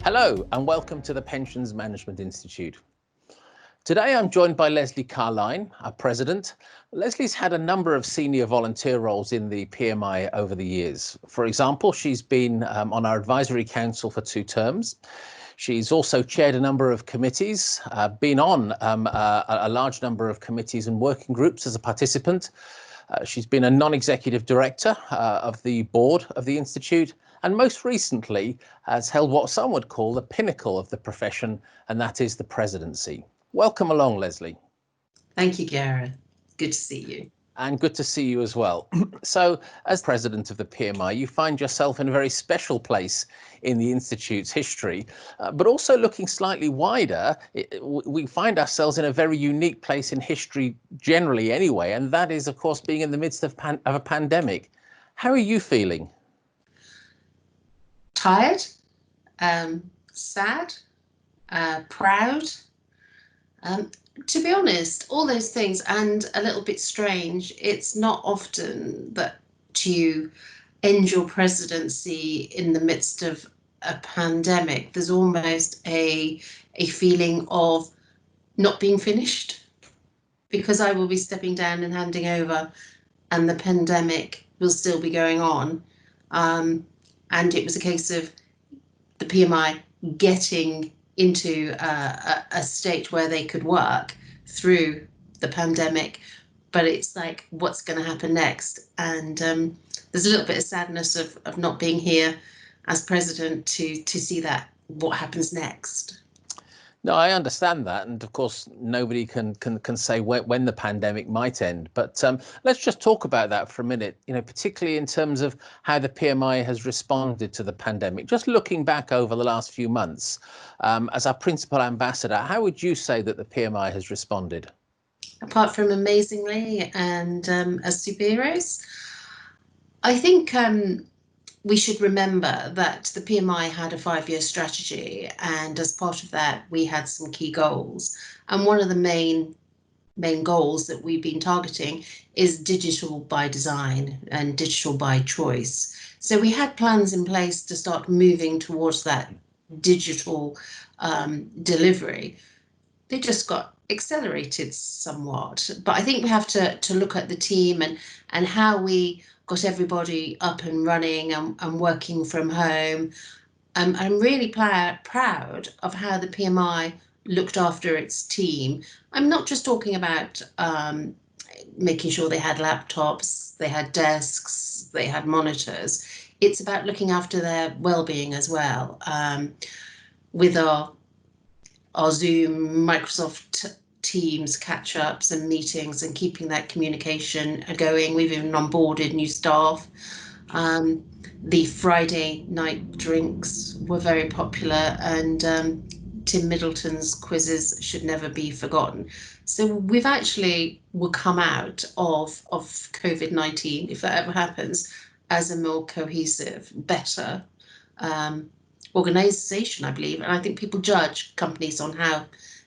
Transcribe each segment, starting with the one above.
Hello and welcome to the Pensions Management Institute. Today I'm joined by Lesley Carline, our president. Lesley's had a number of senior volunteer roles in the PMI over the years. For example, she's been on our advisory council for 2 terms. She's also chaired a number of committees, been on a large number of committees and working groups as a participant. She's been a non-executive director of the board of the Institute, and most recently has held what some would call the pinnacle of the profession, and that is the presidency. Welcome along, Lesley. Thank you, Gareth. Good to see you. And good to see you as well. So, as president of the PMI, you find yourself in a very special place in the Institute's history, but also looking slightly wider, we find ourselves in a very unique place in history generally anyway, and that is, of course, being in the midst of a pandemic. How are you feeling? Tired, sad, proud. To be honest, all those things, and a little bit strange. It's not often that you end your presidency in the midst of a pandemic. There's almost a feeling of not being finished, because I will be stepping down and handing over and the pandemic will still be going on. And it was a case of the PMI getting into a state where they could work through the pandemic, but it's like, what's going to happen next? And there's a little bit of sadness of not being here as president to see that, what happens next. No, I understand that, and of course nobody can say when the pandemic might end. But let's just talk about that for a minute. You know, particularly in terms of how the PMI has responded to the pandemic. Just looking back over the last few months, as our principal ambassador, how would you say that the PMI has responded? Apart from amazingly and as superheroes, I think we should remember that the PMI had a 5-year strategy, and as part of that we had some key goals, and one of the main goals that we've been targeting is digital by design and digital by choice. So we had plans in place to start moving towards that digital delivery. They just got accelerated somewhat, but I think we have to look at the team and how we got everybody up and running and working from home. I'm really proud of how the PMI looked after its team. I'm not just talking about making sure they had laptops, they had desks, they had monitors. It's about looking after their well-being as well. With our Zoom, Microsoft Teams catch-ups and meetings and keeping that communication going. We've even onboarded new staff. The Friday night drinks were very popular, and Tim Middleton's quizzes should never be forgotten. So we've actually will come out of COVID-19, if that ever happens, as a more cohesive, better organisation, I believe. And I think people judge companies on how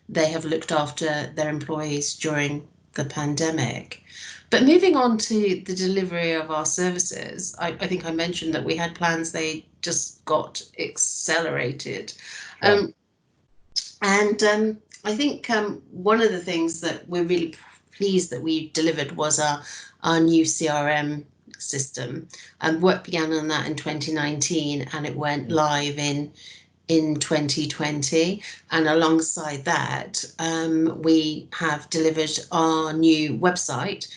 they have looked after their employees during the pandemic. But moving on to the delivery of our services, I think I mentioned that we had plans, they just got accelerated. Yeah. I think one of the things that we're really pleased that we delivered was our new CRM system, and work began on that in 2019 and it went live in 2020, and alongside that we have delivered our new website,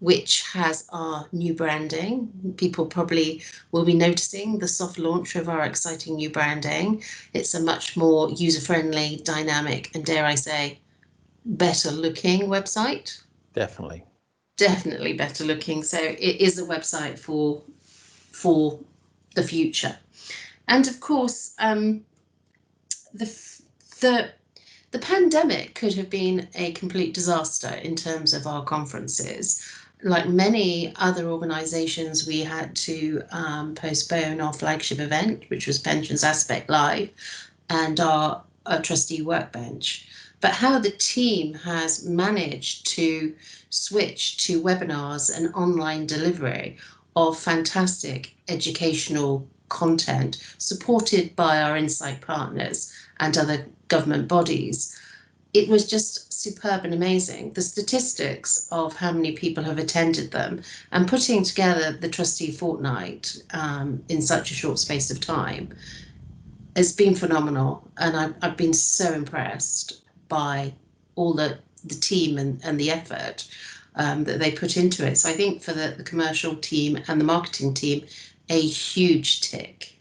which has our new branding. People probably will be noticing the soft launch of our exciting new branding. It's a much more user-friendly, dynamic, and dare I say, better looking website. Definitely better looking. So it is a website for the future. And of course, the pandemic could have been a complete disaster in terms of our conferences. Like many other organisations, we had to postpone our flagship event, which was Pensions Aspect Live, and our trustee workbench. But how the team has managed to switch to webinars and online delivery of fantastic educational content, supported by our insight partners and other government bodies. It was just superb and amazing. The statistics of how many people have attended them and putting together the trustee fortnight in such a short space of time has been phenomenal. And I've been so impressed by all the team and the effort that they put into it. So I think for the commercial team and the marketing team, a huge tick.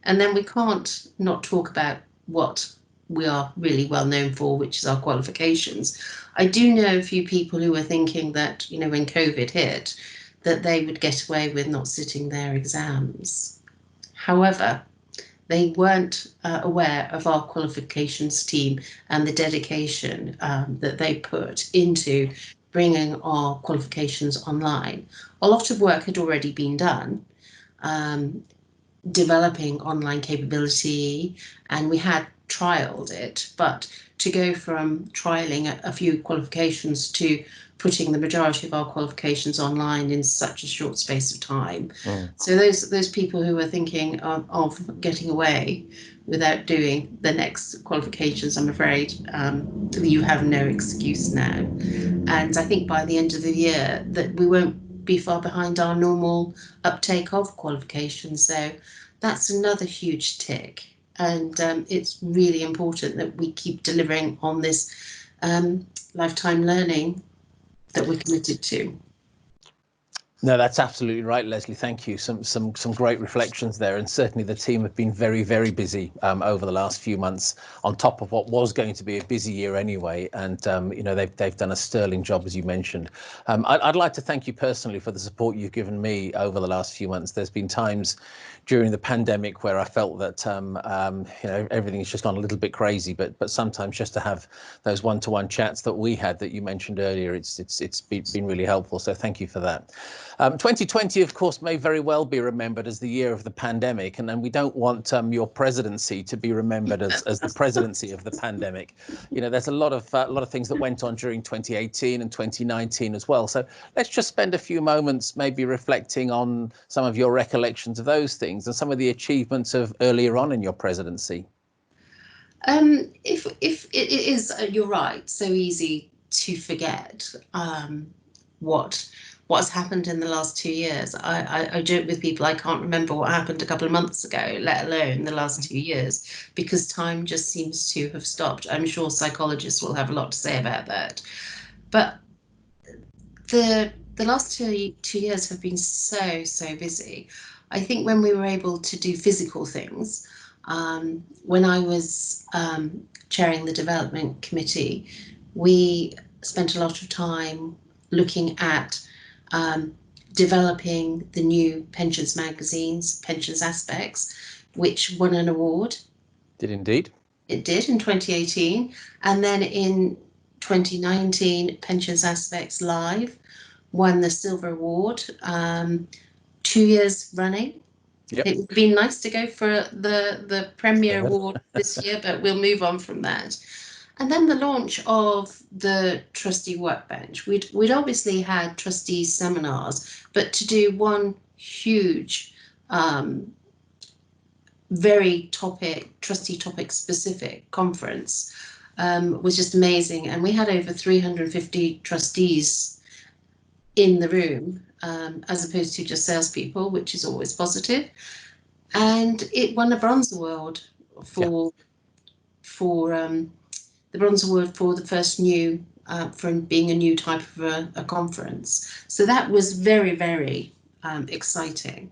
And then we can't not talk about what we are really well known for, which is our qualifications. I do know a few people who were thinking that, you know, when COVID hit, that they would get away with not sitting their exams. However, they weren't aware of our qualifications team and the dedication that they put into bringing our qualifications online. A lot of work had already been done, developing online capability, and we had trialed it, but to go from trialing a few qualifications to putting the majority of our qualifications online in such a short space of time. So those people who are thinking of getting away without doing the next qualifications, I'm afraid you have no excuse now. And I think by the end of the year that we won't be far behind our normal uptake of qualifications. So that's another huge tick. And it's really important that we keep delivering on this lifetime learning that we're committed to. No, that's absolutely right, Lesley. Thank you. Some great reflections there, and certainly the team have been very, very busy over the last few months, on top of what was going to be a busy year anyway. And you know, they've done a sterling job, as you mentioned. I'd like to thank you personally for the support you've given me over the last few months. There's been times during the pandemic where I felt that you know, everything's just gone a little bit crazy, but sometimes just to have those one-to-one chats that we had that you mentioned earlier, it's been really helpful. So thank you for that. 2020, of course, may very well be remembered as the year of the pandemic, and we don't want your presidency to be remembered as the presidency of the pandemic. You know, there's a lot of things that went on during 2018 and 2019 as well. So let's just spend a few moments maybe reflecting on some of your recollections of those things and some of the achievements of earlier on in your presidency. If it is, you're right, so easy to forget what has happened in the last 2 years. I joke with people, I can't remember what happened a couple of months ago, let alone the last 2 years, because time just seems to have stopped. I'm sure psychologists will have a lot to say about that. But the last two years have been so busy. I think when we were able to do physical things, when I was chairing the development committee, we spent a lot of time looking at developing the new pensions magazines, Pensions Aspects, which won an award. Did indeed. It did in 2018. And then in 2019, Pensions Aspects Live won the Silver Award, 2 years running. Yep. It would be nice to go for the Premier Award this year, but we'll move on from that. And then the launch of the trustee workbench. We'd obviously had trustee seminars, but to do one huge, very trustee topic specific conference was just amazing. And we had over 350 trustees in the room, as opposed to just salespeople, which is always positive. And it won a Bronze Award for the Bronze Award for the first for being a new type of a conference. So that was very, very exciting,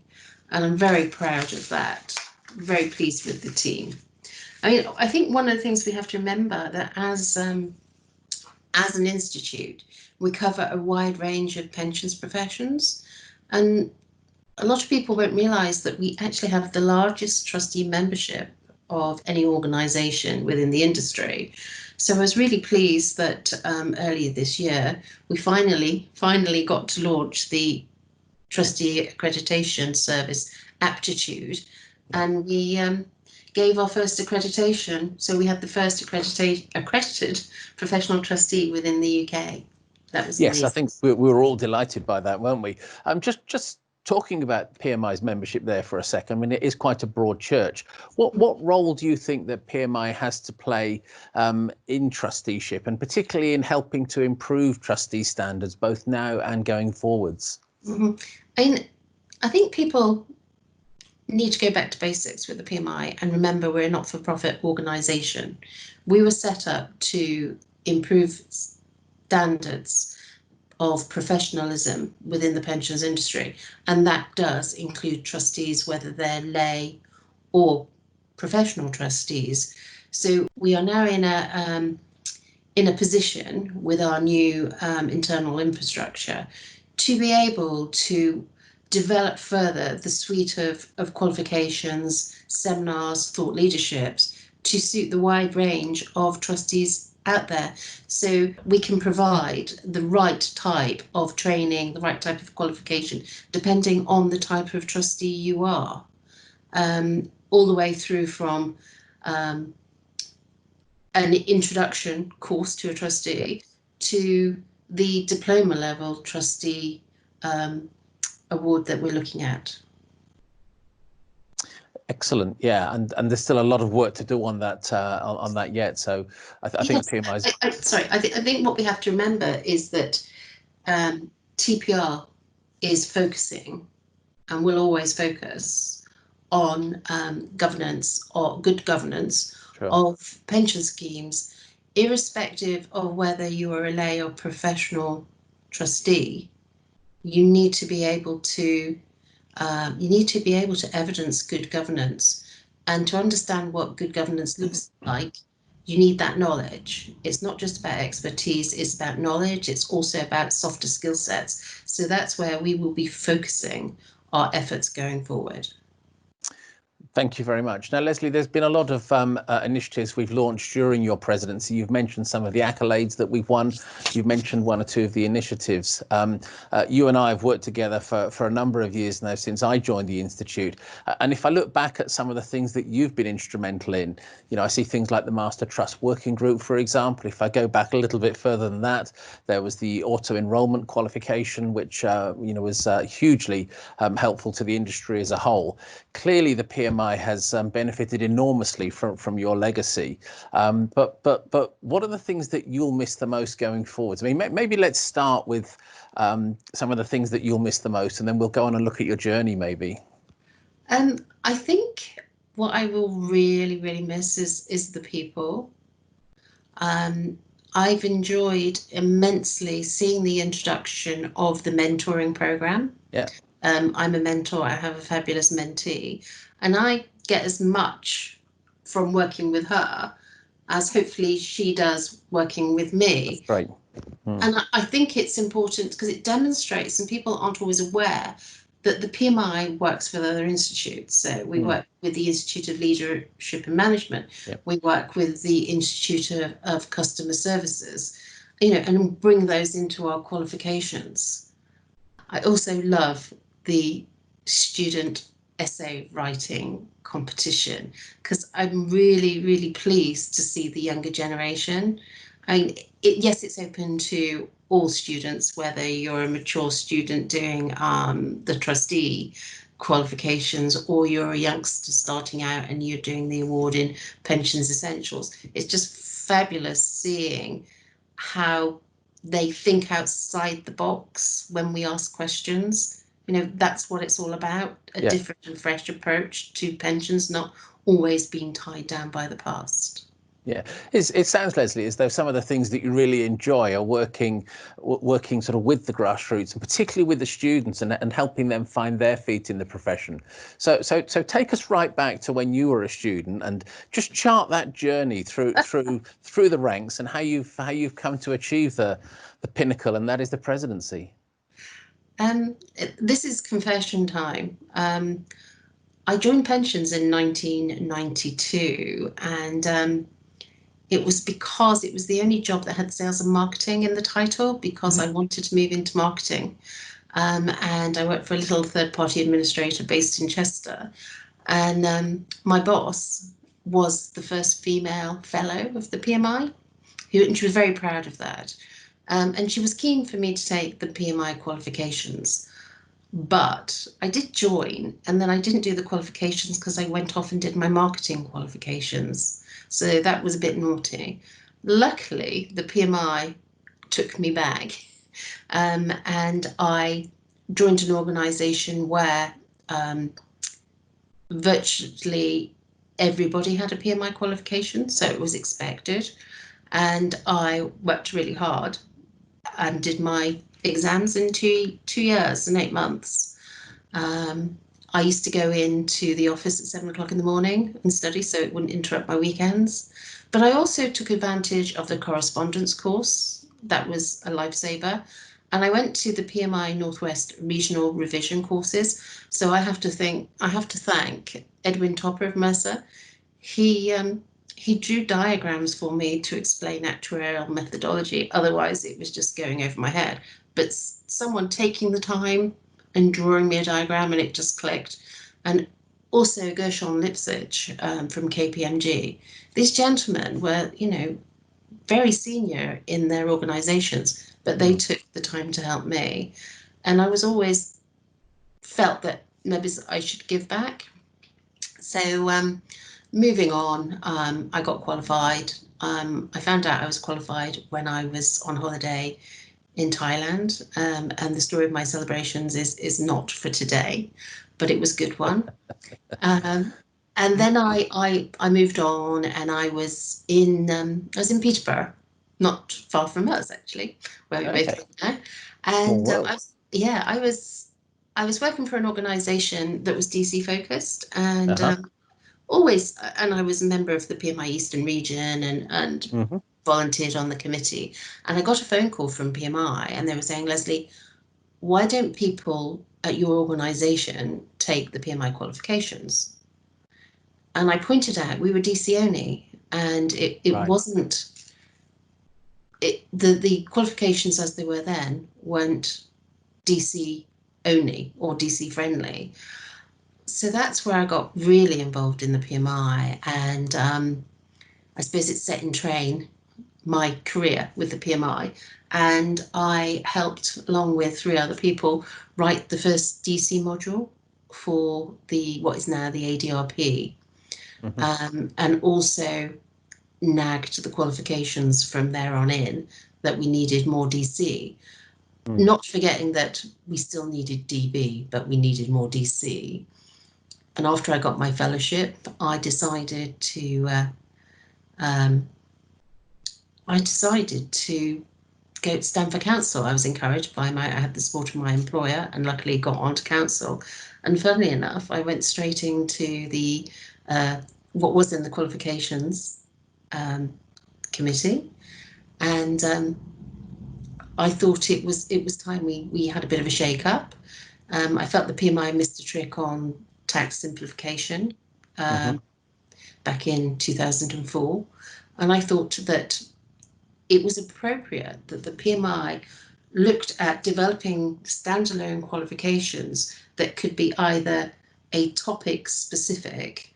and I'm very proud of that. Very pleased with the team. I mean, I think one of the things we have to remember that as an institute, we cover a wide range of pensions professions, and a lot of people won't realise that we actually have the largest trustee membership of any organisation within the industry. So I was really pleased that earlier this year we finally got to launch the trustee accreditation service Aptitude, and we gave our first accreditation. So we had the first accredited professional trustee within the UK. That was yes, amazing. I think we were all delighted by that, weren't we? Just talking about PMI's membership there for a second, I mean, it is quite a broad church. What role do you think that PMI has to play in trusteeship, and particularly in helping to improve trustee standards, both now and going forwards? I mean, I think people need to go back to basics with the PMI and remember we're a not-for-profit organisation. We were set up to improve standards of professionalism within the pensions industry, and that does include trustees, whether they're lay or professional trustees. So we are now in a position with our new internal infrastructure to be able to develop further the suite of qualifications, seminars, thought leaderships to suit the wide range of trustees out there, so we can provide the right type of training, the right type of qualification, depending on the type of trustee you are, all the way through from an introduction course to a trustee to the diploma level trustee award that we're looking at. Excellent, yeah, and there's still a lot of work to do on that yet. So I think PMI's. I think what we have to remember is that TPR is focusing, and will always focus on governance or good governance of pension schemes, irrespective of whether you are a lay or professional trustee. You need to be able to evidence good governance, and to understand what good governance looks like, you need that knowledge. It's not just about expertise, it's about knowledge. It's also about softer skill sets. So that's where we will be focusing our efforts going forward. Thank you very much. Now, Lesley, there's been a lot of initiatives we've launched during your presidency. You've mentioned some of the accolades that we've won. You've mentioned one or two of the initiatives. You and I have worked together for a number of years now, since I joined the Institute. And if I look back at some of the things that you've been instrumental in, you know, I see things like the Master Trust Working Group, for example. If I go back a little bit further than that, there was the auto-enrollment qualification, which you know, was hugely helpful to the industry as a whole. Clearly, the PMI has benefited enormously from your legacy, but what are the things that you'll miss the most going forwards? I mean, maybe let's start with some of the things that you'll miss the most, and then we'll go on and look at your journey, maybe. I think what I will really miss is the people. I've enjoyed immensely seeing the introduction of the mentoring program. Yeah. I'm a mentor. I have a fabulous mentee, and I get as much from working with her as hopefully she does working with me. That's right. And I think it's important because it demonstrates, and people aren't always aware, that the PMI works with other institutes. So we work with the Institute of Leadership and Management. Yep. We work with the Institute of Customer Services, you know, and bring those into our qualifications. I also love the student essay writing competition, because I'm really pleased to see the younger generation. I mean, yes, it's open to all students, whether you're a mature student doing the trustee qualifications, or you're a youngster starting out and you're doing the award in Pensions Essentials. It's just fabulous seeing how they think outside the box when we ask questions. You know, that's what it's all about, a different and fresh approach to pensions, not always being tied down by the past. Yeah, it sounds, Lesley, as though some of the things that you really enjoy are working sort of with the grassroots, and particularly with the students, and helping them find their feet in the profession. So take us right back to when you were a student, and just chart that journey through the ranks, and how you've come to achieve the pinnacle, and that is the presidency. This is confession time. I joined pensions in 1992, and it was because it was the only job that had sales and marketing in the title, because I wanted to move into marketing. And I worked for a little third-party administrator based in Chester. And my boss was the first female fellow of the PMI, and she was very proud of that. And she was keen for me to take the PMI qualifications. But I did join, and then I didn't do the qualifications because I went off and did my marketing qualifications. So that was a bit naughty. Luckily, the PMI took me back, and I joined an organisation where virtually everybody had a PMI qualification, so it was expected. And I worked really hard and did my exams in 2 years and 8 months. I used to go into the office at 7 o'clock in the morning and study so it wouldn't interrupt my weekends. But I also took advantage of the correspondence course. That was a lifesaver. And I went to the PMI Northwest regional revision courses. So I have to thank Edwin Topper of Mercer. He drew diagrams for me to explain actuarial methodology. Otherwise, it was just going over my head. But someone taking the time and drawing me a diagram, and it just clicked. And also Gershon Lipsich from KPMG. These gentlemen were, very senior in their organizations, but they took the time to help me. And I was always felt that maybe I should give back. So moving on, I got qualified. I found out I was qualified when I was on holiday in Thailand, and the story of my celebrations is not for today, but it was a good one. And then I moved on, and I was in Peterborough, not far from us actually, where we both live now. And I was working for an organisation that was DC focused, and always, and I was a member of the PMI Eastern region, and volunteered on the committee. And I got a phone call from PMI, and they were saying, Lesley, why don't people at your organisation take the PMI qualifications? And I pointed out we were DC only, and it wasn't, the qualifications as they were then weren't DC only or DC friendly. So that's where I got really involved in the PMI, and I suppose it set in train my career with the PMI. And I helped, along with 3 other people, write the first DC module for what is now the ADRP, and also nagged the qualifications from there on in that we needed more DC. Not forgetting that we still needed DB, but we needed more DC. And after I got my fellowship, I decided to go to stand for council. I was encouraged by I had the support of my employer, and luckily got onto council. And funnily enough, I went straight into the what was in the qualifications committee, and I thought it was time we had a bit of a shake up. I felt the PMI missed a trick on tax simplification back in 2004, and I thought that it was appropriate that the PMI looked at developing standalone qualifications that could be either a topic specific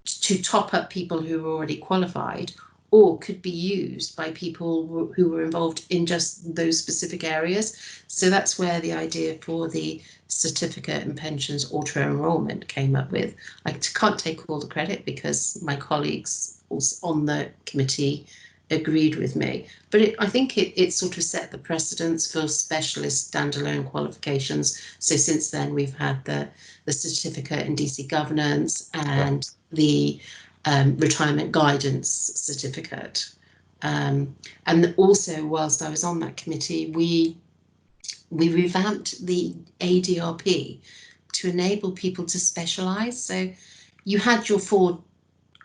to top up people who were already qualified, or could be used by people who were involved in just those specific areas. So that's where the idea for the certificate and pensions auto enrolment came up with. I can't take all the credit because my colleagues on the committee agreed with me, but I think it sort of set the precedence for specialist standalone qualifications. So since then we've had the certificate in DC governance and the retirement guidance certificate, and also whilst I was on that committee, we revamped the ADRP to enable people to specialise. So you had your 4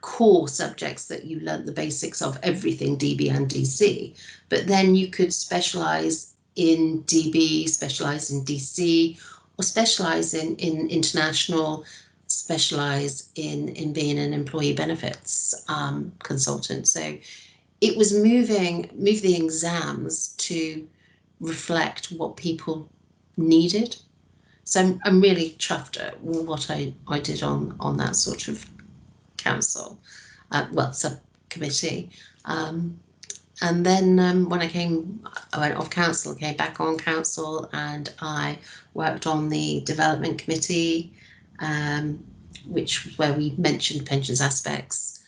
core subjects that you learnt the basics of, everything DB and DC, but then you could specialise in DB, specialise in DC, or specialise in international, specialise in being an employee benefits consultant. So it was move the exams to reflect what people needed. So I'm really chuffed at what I did on that sort of council, subcommittee. And then when I went off council, came back on council, and I worked on the development committee, which where we mentioned pensions aspects.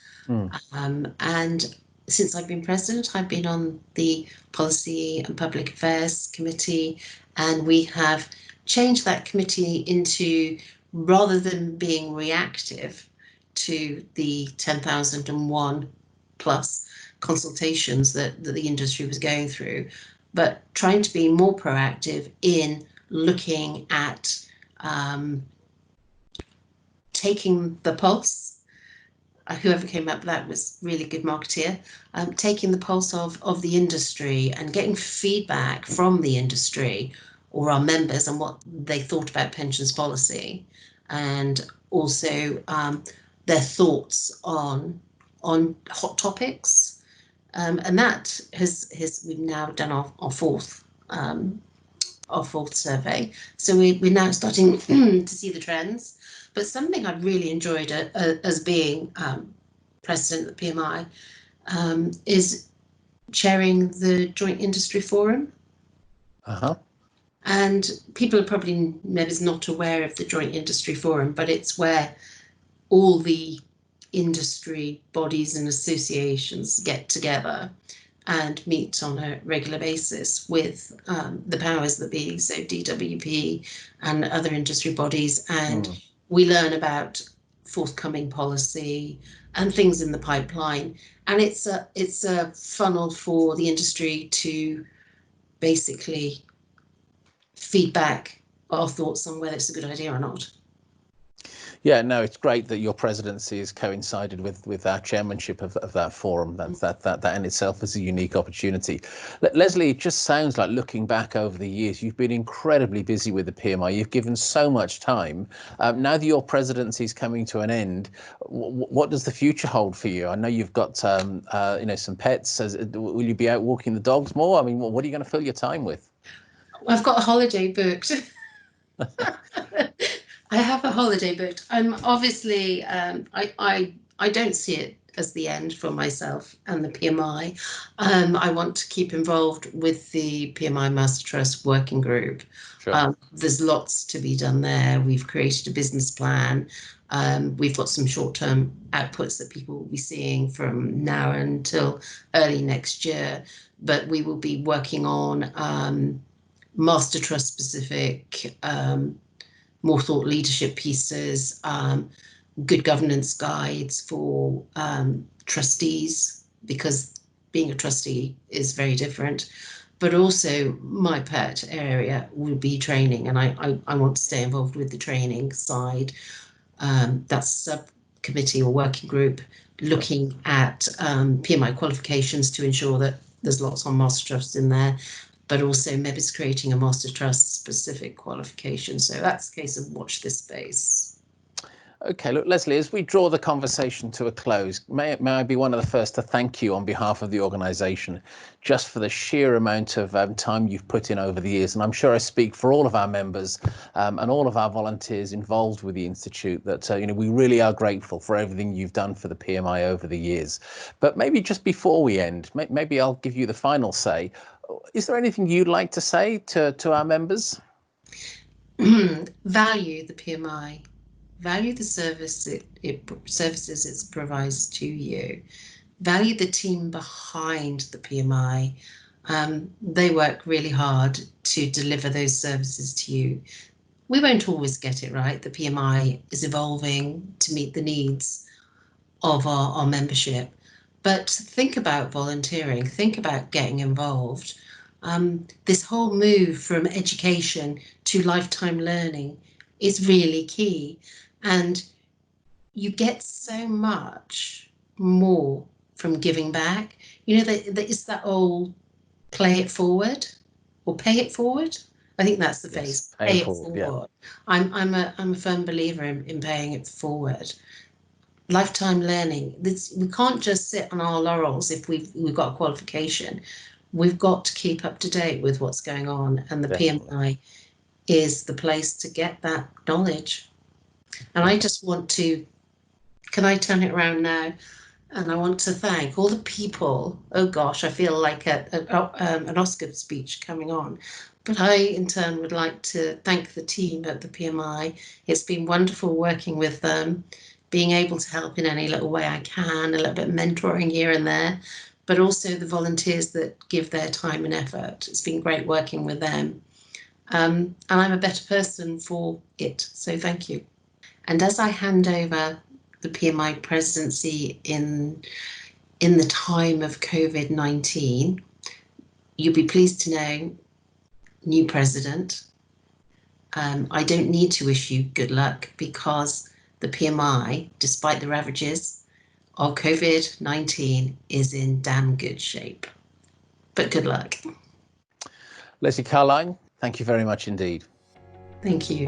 And since I've been president, I've been on the policy and public affairs committee, and we have changed that committee into, rather than being reactive to the 10,001 plus consultations that the industry was going through, but trying to be more proactive in looking at taking the pulse. Whoever came up with that was really good marketeer. Taking the pulse of the industry and getting feedback from the industry or our members and what they thought about pensions policy, and also their thoughts on hot topics. And that we've now done our fourth survey. So we're now starting to see the trends. But something I've really enjoyed as being president of the PMI is chairing the Joint Industry Forum. And people are probably maybe not aware of the Joint Industry Forum, but it's where all the industry bodies and associations get together and meet on a regular basis with the powers that be, so DWP and other industry bodies, and we learn about forthcoming policy and things in the pipeline. And it's a funnel for the industry to basically feedback our thoughts on whether it's a good idea or not. Yeah, no, it's great that your presidency has coincided with our chairmanship of that forum. That in itself is a unique opportunity. Lesley, it just sounds like, looking back over the years, you've been incredibly busy with the PMI. You've given so much time. Now that your presidency is coming to an end, what does the future hold for you? I know you've got some pets. Will you be out walking the dogs more? I mean, what are you going to fill your time with? I've got a holiday booked. I have a holiday booked. I'm obviously, I don't see it as the end for myself and the PMI. I want to keep involved with the PMI Master Trust working group. Sure. There's lots to be done there. We've created a business plan. We've got some short-term outputs that people will be seeing from now until early next year, but we will be working on Master Trust specific more thought leadership pieces, good governance guides for trustees, because being a trustee is very different. But also my pet area will be training, and I want to stay involved with the training side. That's a subcommittee or working group looking at PMI qualifications to ensure that there's lots on Master Trusts in there, but also members creating a Master Trust specific qualification. So that's a case of watch this space. Okay, look, Lesley, as we draw the conversation to a close, may I be one of the first to thank you on behalf of the organisation, just for the sheer amount of time you've put in over the years. And I'm sure I speak for all of our members and all of our volunteers involved with the Institute that, we really are grateful for everything you've done for the PMI over the years. But maybe just before we end, maybe I'll give you the final say. Is there anything you'd like to say to our members? Value the PMI. Value the services it provides to you. Value the team behind the PMI. They work really hard to deliver those services to you. We won't always get it right. The PMI is evolving to meet the needs of our membership. But think about volunteering. Think about getting involved. This whole move from education to lifetime learning is really key. And you get so much more from giving back. It's that old play it forward or pay it forward. I think that's the phrase. Yes, pay it forward. Yeah. I'm a firm believer in paying it forward. Lifetime learning. We can't just sit on our laurels if we've got a qualification. We've got to keep up to date with what's going on, and the PMI is the place to get that knowledge. And I just want to, can I turn it around now? And I want to thank all the people. Oh gosh, I feel like an Oscar speech coming on. But I, in turn, would like to thank the team at the PMI. It's been wonderful working with them, being able to help in any little way I can, a little bit of mentoring here and there, but also the volunteers that give their time and effort. It's been great working with them. And I'm a better person for it. So thank you. And as I hand over the PMI presidency in the time of COVID-19, you'll be pleased to know, new president, I don't need to wish you good luck because the PMI, despite the ravages of COVID-19, is in damn good shape. But good luck. Lesley Carline, thank you very much indeed. Thank you.